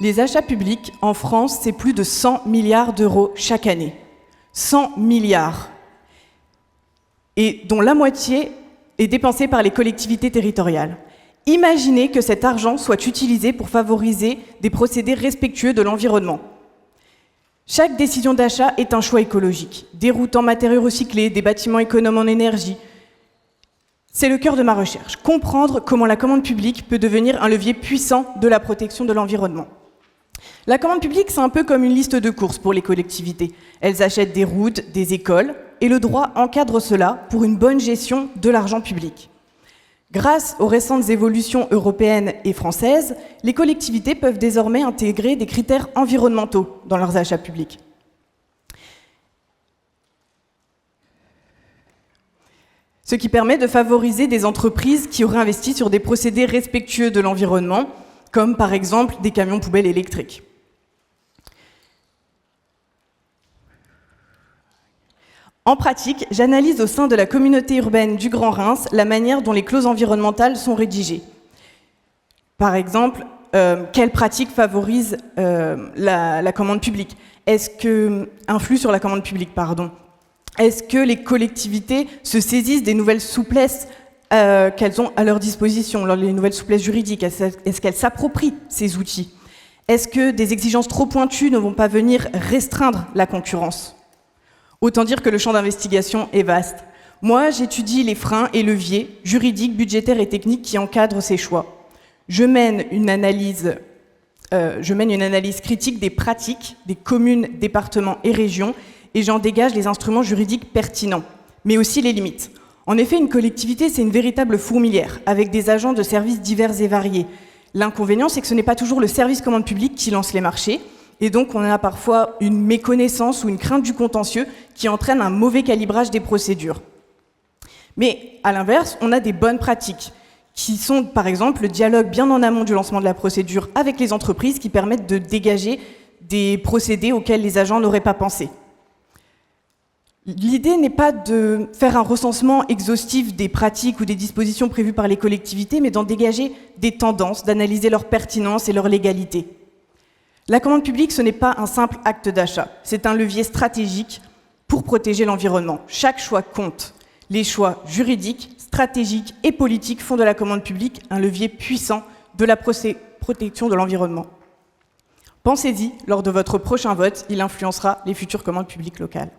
Les achats publics, en France, c'est plus de 100 milliards d'euros chaque année. 100 milliards. Et dont la moitié est dépensée par les collectivités territoriales. Imaginez que cet argent soit utilisé pour favoriser des procédés respectueux de l'environnement. Chaque décision d'achat est un choix écologique. Des routes en matériaux recyclés, des bâtiments économes en énergie. C'est le cœur de ma recherche. Comprendre comment la commande publique peut devenir un levier puissant de la protection de l'environnement. La commande publique, c'est un peu comme une liste de courses pour les collectivités. Elles achètent des routes, des écoles, et le droit encadre cela pour une bonne gestion de l'argent public. Grâce aux récentes évolutions européennes et françaises, les collectivités peuvent désormais intégrer des critères environnementaux dans leurs achats publics. Ce qui permet de favoriser des entreprises qui auraient investi sur des procédés respectueux de l'environnement, comme par exemple des camions poubelles électriques. En pratique, j'analyse au sein de la communauté urbaine du Grand Reims la manière dont les clauses environnementales sont rédigées. Par exemple, quelles pratiques favorisent la commande publique? Influent sur la commande publique, pardon. Est-ce que les collectivités se saisissent des nouvelles souplesses qu'elles ont à leur disposition, les nouvelles souplesses juridiques? Est-ce qu'elles s'approprient ces outils? Est-ce que des exigences trop pointues ne vont pas venir restreindre la concurrence? Autant dire que le champ d'investigation est vaste. Moi, j'étudie les freins et leviers juridiques, budgétaires et techniques qui encadrent ces choix. Je mène une analyse critique des pratiques des communes, départements et régions, et j'en dégage les instruments juridiques pertinents, mais aussi les limites. En effet, une collectivité, c'est une véritable fourmilière, avec des agents de services divers et variés. L'inconvénient, c'est que ce n'est pas toujours le service commande publique qui lance les marchés, et donc on a parfois une méconnaissance ou une crainte du contentieux qui entraîne un mauvais calibrage des procédures. Mais à l'inverse, on a des bonnes pratiques, qui sont par exemple le dialogue bien en amont du lancement de la procédure avec les entreprises qui permettent de dégager des procédés auxquels les agents n'auraient pas pensé. L'idée n'est pas de faire un recensement exhaustif des pratiques ou des dispositions prévues par les collectivités, mais d'en dégager des tendances, d'analyser leur pertinence et leur légalité. La commande publique, ce n'est pas un simple acte d'achat, c'est un levier stratégique pour protéger l'environnement. Chaque choix compte. Les choix juridiques, stratégiques et politiques font de la commande publique un levier puissant de la protection de l'environnement. Pensez-y, lors de votre prochain vote, il influencera les futures commandes publiques locales.